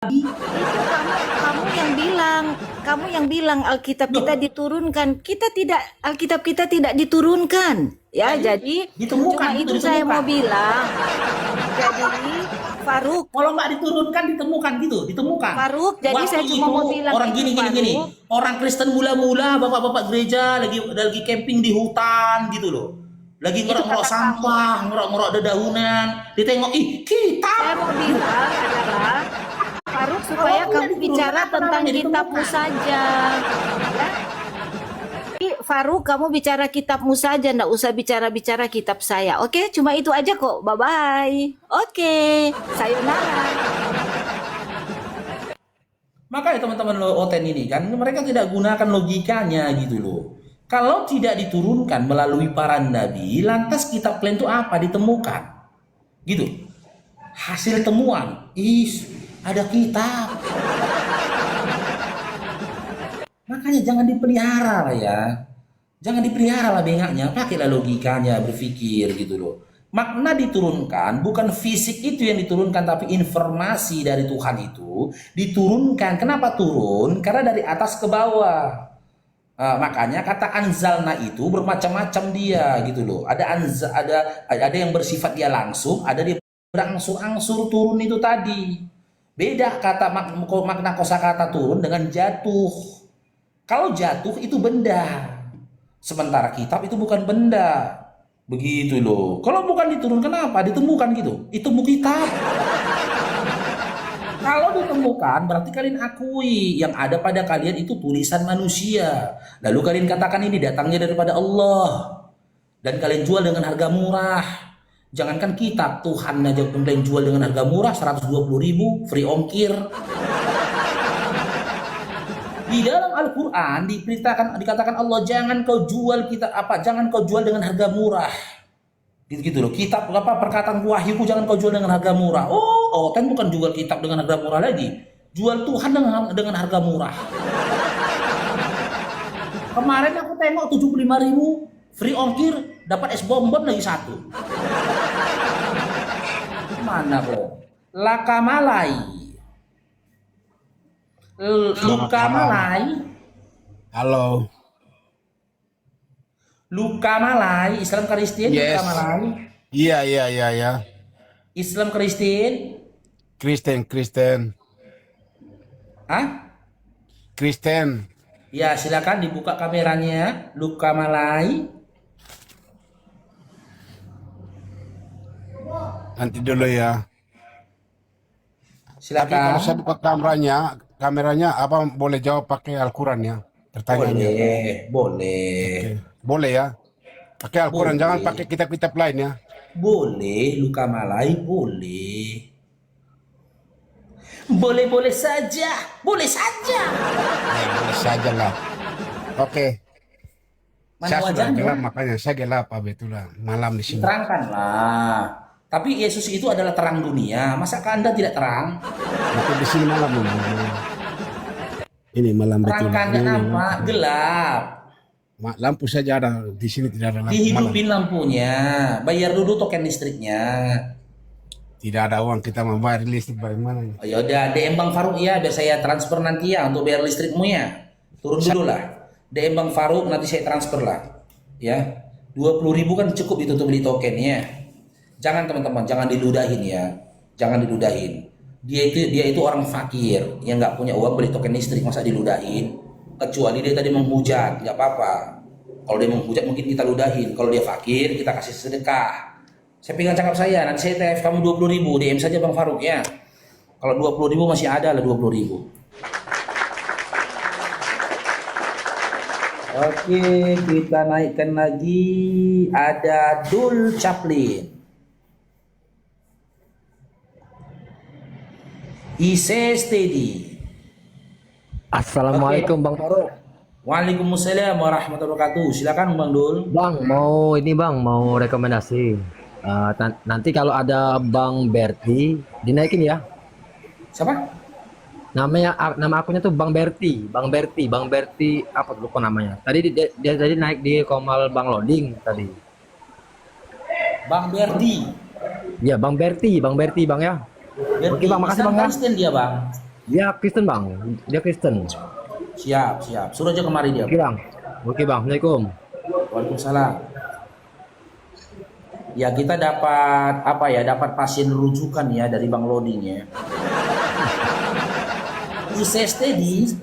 Kamu yang bilang Alkitab kita diturunkan. Alkitab kita tidak diturunkan. Ya, jadi ditemukan, cuma itu saya mau bilang. Jadi Faruk, kalau nggak diturunkan ditemukan gitu, ditemukan. Faruk, jadi Waktu saya cuma itu, mau bilang orang itu, gini, Faruk. orang Kristen mula-mula, bapak-bapak gereja lagi camping di hutan gitu loh, lagi ngerok-ngerok kata sampah, ngerok-ngerok dedaunan, ditengok, ih kita. Saya mau bilang adalah Faruk supaya Kalau kamu tidak bicara diturunkan, tentang kenapa kitabmu ditemukan? saja. Ya? Jadi, Faruk, kamu bicara kitabmu saja, ndak usah bicara-bicara kitab saya. Oke, cuma itu aja kok. Bye-bye. Oke, sayonara. Makanya teman-teman lo Oten ini kan mereka tidak gunakan logikanya gitu loh. Kalau tidak diturunkan melalui para nabi, lantas kitab kalian itu apa ditemukan? Gitu. Hasil temuan, ada kitab. Makanya jangan dipelihara lah ya. Jangan dipelihara lah bengaknya, pakailah logikanya berpikir gitu loh. Makna diturunkan bukan fisik itu yang diturunkan, tapi informasi dari Tuhan itu diturunkan. Kenapa turun? Karena dari atas ke bawah. Makanya kata anzalna itu bermacam-macam dia gitu loh. Ada yang bersifat dia langsung, ada dia berangsur-angsur turun itu tadi. Beda kata makna kosakata turun dengan jatuh. Kalau jatuh itu benda. Sementara kitab itu bukan benda. Begitu loh. Kalau bukan diturunkan kenapa? Ditemukan gitu. Itu buku kitab. Kalau ditemukan berarti kalian akui yang ada pada kalian itu tulisan manusia. Lalu kalian katakan ini datangnya daripada Allah. Dan kalian jual dengan harga murah. Jangankan kitab, Tuhan aja pun kalian jual dengan harga murah 120.000 free ongkir. Di dalam Al-Quran dikatakan Allah jangan kau jual dengan harga murah. Gitu loh. Kitab perkataan wahyuku jangan kau jual dengan harga murah. Oh, kan bukan jual kitab dengan harga murah lagi. Jual Tuhan dengan harga murah. Kemarin aku tengok 75.000 free ongkir, dapat es bonbon lagi satu. Mana kok? Lakamalai. Luka Malai. Halo. Luka Malai, Islam Kristen, Yes. Luka Malai. Iya. Islam Kristen. Kristen. Hah? Kristen. Ya, silakan dibuka kameranya, Luka Malai. Nanti dulu ya. Tapi Silakan. kalau saya buka kameranya apa boleh jawab pakai Al-Quran ya? Pertanyaannya. Boleh. Oke. Boleh ya? Pakai Al-Quran, Boleh. jangan pakai kitab-kitab lain ya. Boleh, Luka Malai boleh. Boleh saja. Boleh saja. Ya, boleh saja lah. Oke. Mana Saya sudah wajahnya? gelap, makanya saya gelap betulah malam di sini. Terangkanlah. Tapi Yesus itu adalah terang dunia. Masakah Anda tidak terang? Betul di sini malam ini. Ini malam betul. Terangkan kenapa? Gelap. Lampu saja ada di sini, tidak ada lampu malam. Dihidupin lampunya. Bayar dulu token listriknya. Tidak ada uang kita membayar listrik bagaimana? Oh, yaudah, DM Bang Faruk ya. Biar saya transfer nanti ya untuk bayar listrikmu ya. Turun dulu lah. DM Bang Faruk nanti saya transfer lah. Ya. 20.000 kan cukup itu untuk beli tokennya. Jangan teman-teman, jangan diludahin ya. Jangan diludahin. Dia itu orang fakir yang nggak punya uang beli token listrik, masa diludahin? Kecuali dia tadi menghujat, nggak apa-apa. Kalau dia menghujat mungkin kita ludahin. Kalau dia fakir, kita kasih sedekah. Saya pegang cakap saya, nanti saya TF kamu 20.000, DM saja Bang Faruk ya. Kalau 20.000 masih ada lah 20.000. Oke, kita naikkan lagi. Ada Dul Chaplin. Ise Steady. Assalamualaikum Bang Faruk. Waalaikumsalam warahmatullahi wabarakatuh. Silakan Bang Dul. Bang, mau rekomendasi. Nanti kalau ada Bang Berti, dinaikin ya. Siapa? Nama akunnya tuh Bang Berti apa tuh lupa namanya. Tadi dia tadi naik di Komal Bang Loading tadi. Bang Berdi. Ya, Bang Berti Bang ya. Berdi. Oke Bang, makasih Islam Bang ya. Kristen dia Bang. Dia Kristen bang, dia Kristen. Siap, siap. Suruh aja kemari dia. Oke bang, oke bang, assalamualaikum. Waalaikumsalam. Ya kita dapat apa ya? Dapat pasien rujukan ya dari Bang Loading ya. ISSTD.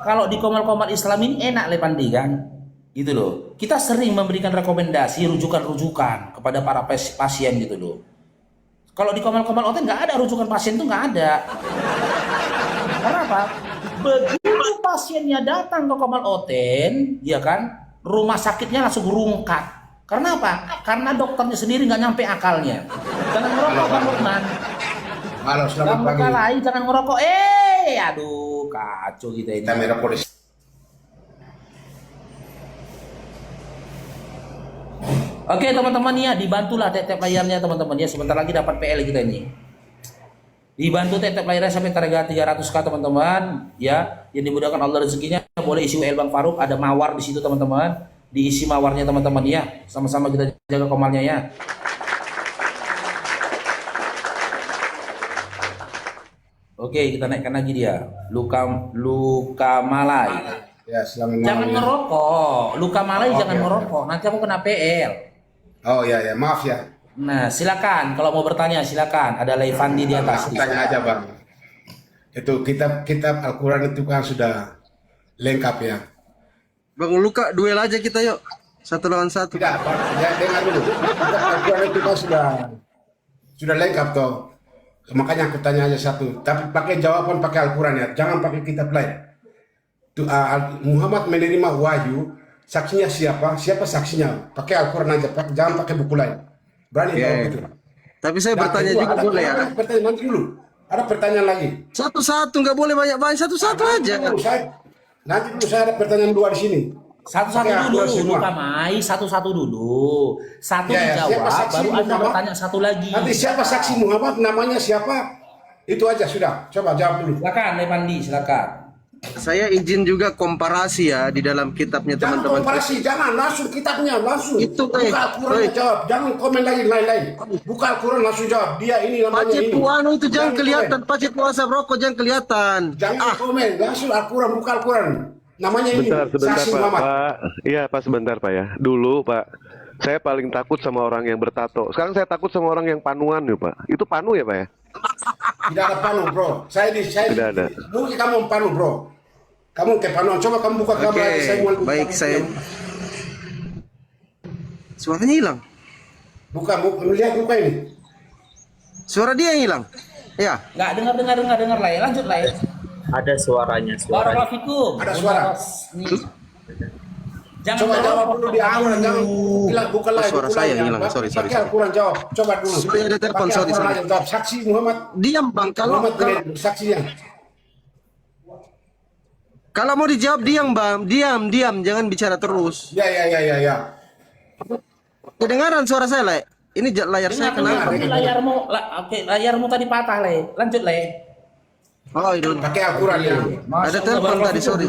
Kalau di komal-komal Islam ini enak Lepandi kan? Gitu loh. Kita sering memberikan rekomendasi rujukan-rujukan kepada para pasien gitu loh. Kalau di komal-komal Oten nggak ada rujukan pasien tuh nggak ada. Karena apa? Begitu pasiennya datang ke Komal Oten, ya kan, rumah sakitnya langsung rungkat. Karena apa? Karena dokternya sendiri nggak nyampe akalnya. Jangan ngerokok, Bang Lukman. Halo, selamat Bang pagi. Lukalai, jangan ngerokok. Aduh, kacau kita ini. Kamera polisi. Oke teman-teman ya, dibantulah tap layarnya teman-teman ya. Sebentar lagi dapat PL kita ini. Dibantu tap layarnya sampai target 300k teman-teman ya. Yang dimudahkan Allah rezekinya. Boleh isi WL Bang Faruk, ada mawar di situ teman-teman. Diisi mawarnya teman-teman ya. Sama-sama kita jaga komalnya ya. Oke, kita naikkan lagi dia. Luka Malai. Ya, selamat Jangan malam. Ya. ngerokok. Luka Malai Oke, jangan oke. ngerokok. Nanti aku kena PL. Oh ya, maaf ya. Nah, silakan kalau mau bertanya silakan. Ada Leivandi di atas. Aku tanya aja bang. Itu kitab Al-Quran itu kan sudah lengkap ya. Bang Luka, duel aja kita yuk. 1 lawan 1. Tidak, bang. Ya, dengar dulu. Kitab Al-Quran itu kan sudah lengkap toh. Makanya aku tanya aja satu. Tapi pakai jawaban pakai Al-Quran ya. Jangan pakai kitab lain. Muhammad menerima wahyu, saksinya siapa? Siapa saksinya? Pakai Al-Quran aja, jangan pakai buku lain. Berani Oke. kalau gitu. Tapi saya Nah, bertanya kedua, juga ada- boleh ya? ada pertanyaan nanti dulu. Ada pertanyaan lagi. Satu-satu, nggak boleh banyak-banyak. Satu-satu aja. Nanti dulu saya ada pertanyaan dua di sini. Satu-satu Pakai dulu, Al-Quran semua. Luka Mai. Satu-satu dulu. Satu Ya, ya, siapa dijawab, saksi baru Anda Muhammad? bertanya satu lagi. Nanti siapa saksi Muhammad, namanya siapa? Itu aja sudah. Coba jawab dulu. Silakan Leivandi, silakan. Saya izin juga komparasi ya di dalam kitabnya Jangan teman-teman. komparasi, jangan langsung kitabnya langsung. Itu, buka Al-Quran baik. jawab, jangan komen lagi lain-lain. Buka Al-Quran langsung jawab. Dia ini namanya Pacet ini. puano itu jangan komen. kelihatan. Pacet puasa rokok jangan kelihatan. Jangan komen, langsung Al-Quran, buka Al-Quran. Namanya ini Sebentar saksi Pak. Muhammad. Pak, iya Pak sebentar Pak ya. Dulu Pak, saya paling takut sama orang yang bertato. Sekarang saya takut sama orang yang panuan nih Pak. Itu panu ya Pak ya? Tidak ada panu bro. Saya Tidak ada. Dulu kamu panu bro. Kamu ke panuan. Coba kamu buka Oke, kamera. Saya mau baik saya. Suaranya hilang. Buka, lihat muka ini. Suara dia yang hilang. Ya. Nggak dengar lah ya. Lanjut lah ya. Ada suaranya. Barakallahu fikum. Ada suara. Jangan Coba jawab ngerokok. dulu di Al-Quran. Jangan bilang buka lagi. suara buka saya lagi. hilang. Sorry. Pakai Al-Quran jawab. Coba dulu. Sudah ada telepon, Pakai sorry. Al-Quran aja, jawab. Saksi Muhammad. Diam bang. Saksinya. Kalau mau dijawab diam bang. Diam. Jangan bicara terus. Ya. Kedengaran suara saya lah. Ini layar saya Dengar, kenapa? layarmu tadi patah le. Lanjut le. Oh itu. Pakai Al-Quran ya. Ada telepon tadi, sorry.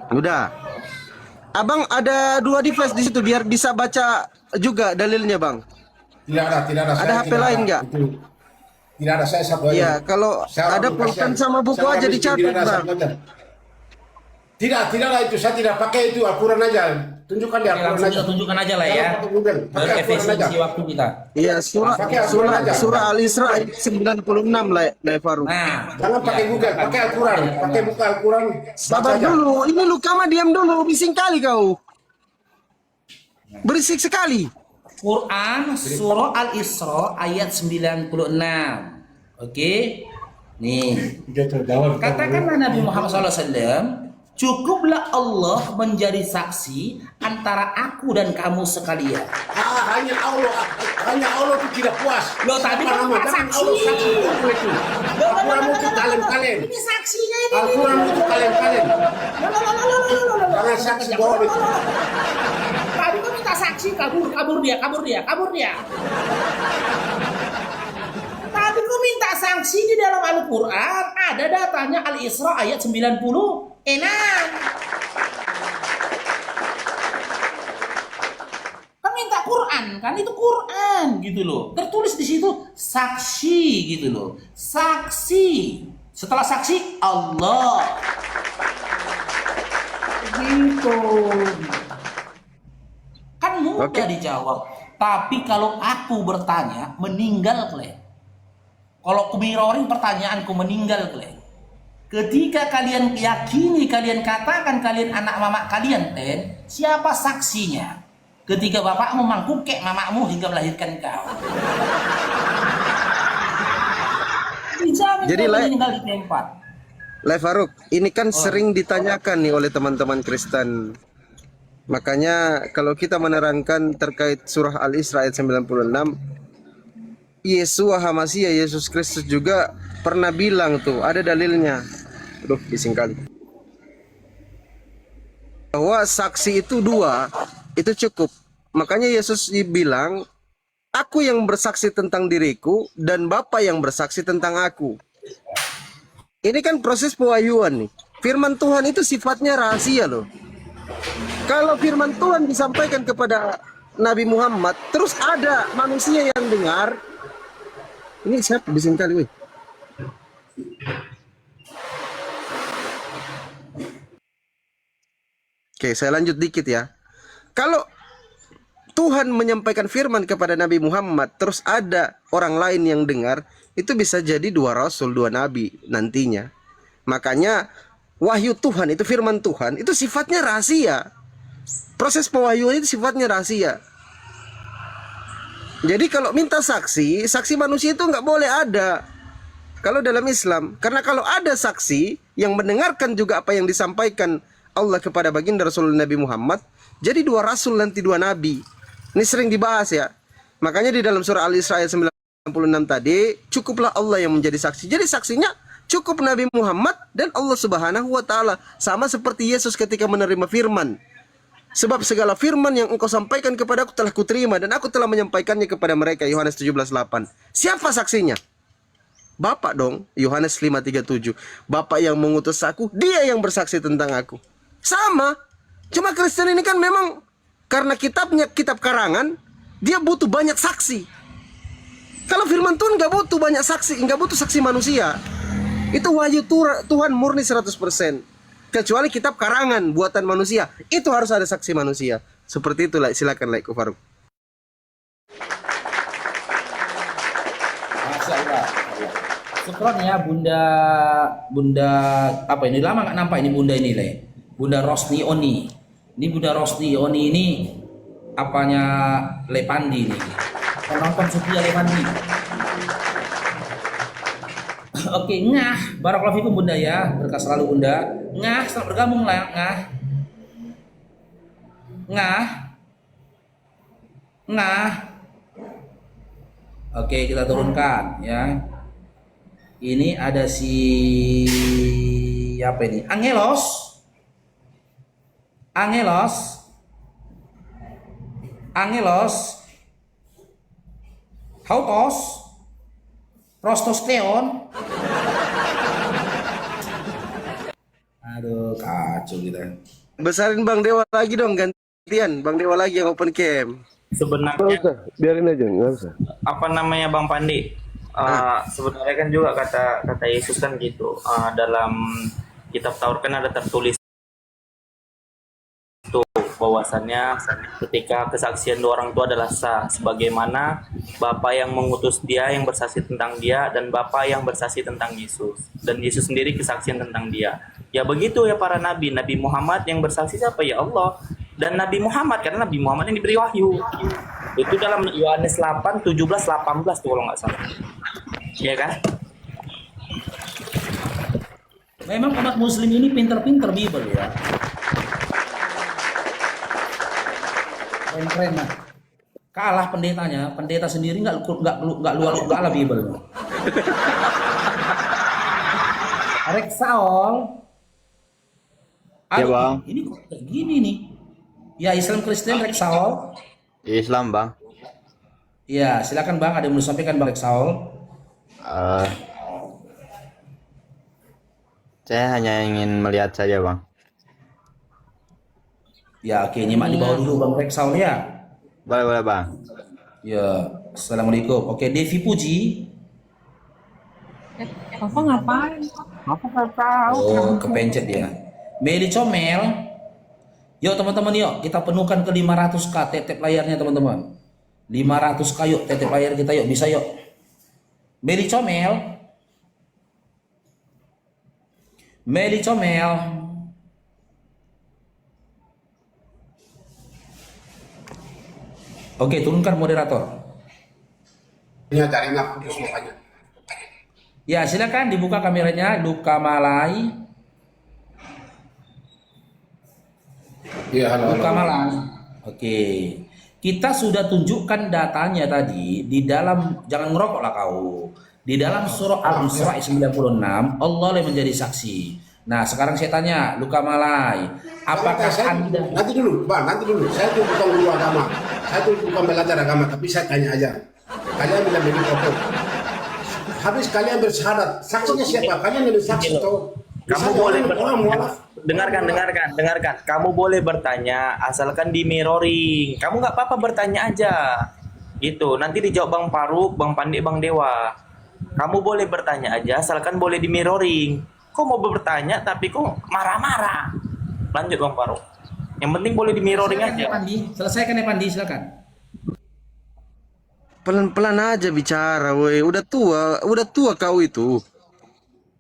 Udah. Abang ada 2 device di situ biar bisa baca juga dalilnya bang. Tidak ada. Ada Saya HP tidak lain ada. nggak? Itu. Tidak ada, saya satu aja. Iya, kalau Saya ada orang pulpen kasihan. sama buku Saya orang aja miskin, dicatat, tidak ada, Bang. satu aja. Tidaklah itu. Saya tidak pakai itu Al-Quran aja. Tunjukkan di Al-Quran Langsung aja. kita tunjukkan aja lah ya. Jangan pakai Google. Pakai Al-Quran aja. Berefisiensi waktu kita. Iya, surah Pakai Al-Quran aja. surah Al-Isra ayat 96 lah, Faruk. Nah, Jangan pakai Google, pakai Al-Quran. Pakai buka Al-Quran. Sabar baca aja. dulu, ini lu kama diam dulu, bising kali kau. Berisik sekali. Quran surah Al-Isra ayat 96. Oke. Nih. Katakanlah Nabi Muhammad SAW, cukuplah Allah menjadi saksi antara aku dan kamu sekalian. Hanya Allah itu tidak puas. Loh, tadi kan Apa nama? Pak Jangan saksi. Allah saksi itu. Al-Quran itu kalian-kalian. Ini saksinya ini. Al-Quran itu kalian-kalian. Jangan saksi bohong itu. Tadi kan minta saksi, kabur dia. Tadi kau minta sanksi di dalam Al-Quran, ada datanya Al-Isra ayat 96. Kan Quran kan, itu Quran gitu loh. Tertulis di situ saksi gitu loh. Saksi. Setelah saksi Allah. Gitu. Kan mudah dijawab. Tapi kalau aku bertanya, meninggal kalian. Kalau aku mirroring pertanyaanku, meninggal kalian. Ketika kalian yakini, kalian katakan kalian anak mama kalian, siapa saksinya? Ketika bapakmu mangkukek mamamu hingga melahirkan kau. Dijamin Jadi, kau Le- meninggal di tempat. Le Faruk, ini kan sering ditanyakan nih oleh teman-teman Kristen. Makanya kalau kita menerangkan terkait surah Al-Isra ayat 96, Yesua Hamasia, Yesus Kristus juga pernah bilang tuh, ada dalilnya. Aduh, bising kali. Bahwa saksi itu dua, itu cukup. Makanya Yesus bilang, aku yang bersaksi tentang diriku dan Bapa yang bersaksi tentang aku. Ini kan proses pewahyuan nih. Firman Tuhan itu sifatnya rahasia loh. Kalau firman Tuhan disampaikan kepada Nabi Muhammad, terus ada manusia yang dengar. Ini siapa bising kali, weh. Oke, saya lanjut dikit ya. Kalau Tuhan menyampaikan firman kepada Nabi Muhammad, terus ada orang lain yang dengar, itu bisa jadi dua rasul, dua nabi nantinya. Makanya wahyu Tuhan itu, firman Tuhan itu sifatnya rahasia. Proses pewahyuan itu sifatnya rahasia. Jadi kalau minta saksi, saksi manusia itu nggak boleh ada. Kalau dalam Islam, karena kalau ada saksi yang mendengarkan juga apa yang disampaikan Allah kepada baginda Rasulullah Nabi Muhammad, jadi dua rasul nanti dua nabi. Ini sering dibahas ya. Makanya di dalam surah Al-Isra ayat 96 tadi, cukuplah Allah yang menjadi saksi. Jadi saksinya cukup Nabi Muhammad dan Allah Subhanahu wa taala. Sama seperti Yesus ketika menerima firman. Sebab segala firman yang engkau sampaikan kepada aku telah kuterima dan aku telah menyampaikannya kepada mereka. Yohanes 17:8. Siapa saksinya? Bapak dong. Yohanes 5:37. Bapak yang mengutus aku, dia yang bersaksi tentang aku. Sama. Cuma Kristen ini kan memang karena kitabnya kitab karangan, dia butuh banyak saksi. Kalau firman Tuhan nggak butuh banyak saksi, nggak butuh saksi manusia. Itu wahyu Tuhan murni 100%. Kecuali kitab karangan buatan manusia, itu harus ada saksi manusia. Seperti itu, silakan Ko Faruk. Masya Allah. Syukron ya Bunda apa ini, lama nggak nampak ini Bunda ini Le. Bunda Rosni Oni. Ini Bunda Rosni Oni ini apanya Lepandi nih. Penonton setia Lepandi. Oke, ngah. Barakallahu fikum Bunda ya. Berkah selalu Bunda. Ngah, selamat bergabung lah ngah. Ngah. Ngah. Oke, kita turunkan ya. Ini ada si apa ini? Angelos. Hautos, Prostosteon. Aduh, kacau kita. Besarin Bang Dewa lagi dong, gantian. Bang Dewa lagi yang open cam. Nggak usah, biarin aja, nggak usah. Apa namanya Bang Pandi? Sebenarnya kan juga kata Yesus kan gitu. Dalam kitab Taurat kan ada tertulis tuh bahwasannya ketika kesaksian dua orang itu adalah sah, sebagaimana Bapa yang mengutus dia yang bersaksi tentang dia dan Bapa yang bersaksi tentang Yesus, dan Yesus sendiri kesaksian tentang dia. Ya begitu ya para nabi. Nabi Muhammad yang bersaksi siapa? Ya Allah dan Nabi Muhammad, karena Nabi Muhammad yang diberi wahyu. Itu dalam Yohanes 8, 17, 18 tuh kalau nggak salah. Iya kan? Memang umat muslim ini pinter-pinter Bible ya. Keren-keren lah. Kalah pendetanya, pendeta sendiri nggak lah Bible. Rex Saul. Ya, Aduh, Bang. ini kok kayak gini nih. Ya, Islam Kristen Rex Saul. Islam, Bang. Ya, silakan Bang, ada yang mau disampaikan Bang Rex Saul. Eh, saya hanya ingin melihat saja, Bang. Ya, oke, nyimak di bawah dulu Bang Rex Saul ya. Boleh, boleh bang. Ya, assalamualaikum. Oke, Devi Puji. Papa ngapain? Papa nggak tahu. Oh, kepencet dia. Meli Comel. Yuk teman-teman, yuk kita penuhkan ke 500k tetep layarnya teman-teman. 500k yuk tetep layar kita yuk, bisa yuk. Meli Comel. Meli Comel. Oke, turunkan moderator. Ini jaringan putus makanya. Ya, silakan dibuka kameranya, Luka Malai. Iya, halo. Luka Malai. Oke. Kita sudah tunjukkan datanya tadi di dalam, jangan ngerokok lah kau. Di dalam surah Al-Isra 96, Allah yang menjadi saksi. Nah, sekarang saya tanya, Luka Malai, apakah Anda... Nanti dulu, Bang, nanti dulu. Saya tuh bukan guru agama. Saya tuh bukan belajar agama, tapi saya tanya aja. Kalian bilang begini, oke. Habis kalian bersyahadat, saksinya siapa? Kalian lebih saksi tuh. Kamu boleh bertanya. Dengarkan. Kamu boleh bertanya, asalkan di mirroring. Kamu nggak apa-apa bertanya aja. Gitu. Nanti dijawab Bang Faruk, Bang Pandi, Bang Dewa. Kamu boleh bertanya aja, asalkan boleh di mirroring. Kok mau bertanya, tapi kok marah-marah. Lanjut Bang Faruk. Yang penting boleh di mirroring aja. Selesaikan ya Pandi, silakan. Pelan-pelan aja bicara, woi. Udah tua kau itu.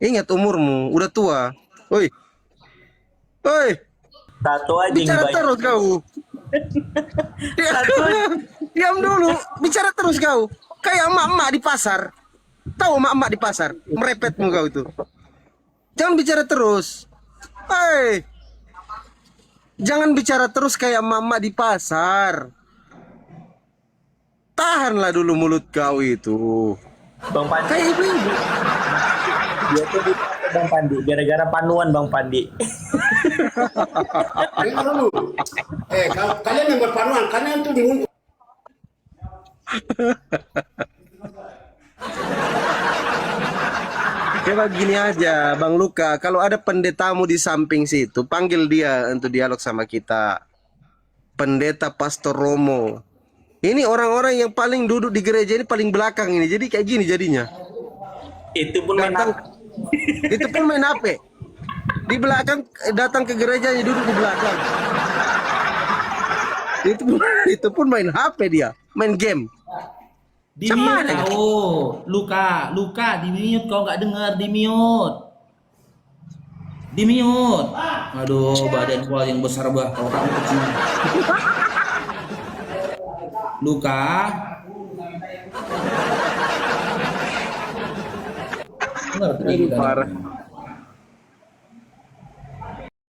Ingat umurmu, udah tua. Woi. Woi, Tato aja yang bicara baik. terus kau. Diam dulu, bicara terus kau. Kayak emak-emak di pasar. Tahu emak-emak di pasar, merepetmu kau itu. Jangan bicara terus. Hei. Jangan bicara terus kayak emak-emak di pasar. Tahanlah dulu mulut kau itu. Bang Pandi. Kayak ibu-ibu. Dia tuh ditato Bang Pandi, gara-gara panuan Bang Pandi. Dengar dulu. Kalian yang berpanuan, kalian tuh bingung. Coba gini aja, Bang Luka. Kalau ada pendetamu di samping situ, panggil dia untuk dialog sama kita. Pendeta Pastor Romo. Ini orang-orang yang paling duduk di gereja ini paling belakang ini. Jadi kayak gini jadinya. Itu pun main Itu pun main HP. Di belakang, datang ke gerejanya duduk di belakang. Itu pun main HP dia, main game. Di mute kau, Luka, di mute kau nggak dengar, di mute. Aduh, badan kau yang besar bah, kau kamu kecil. Luka. Ini parah.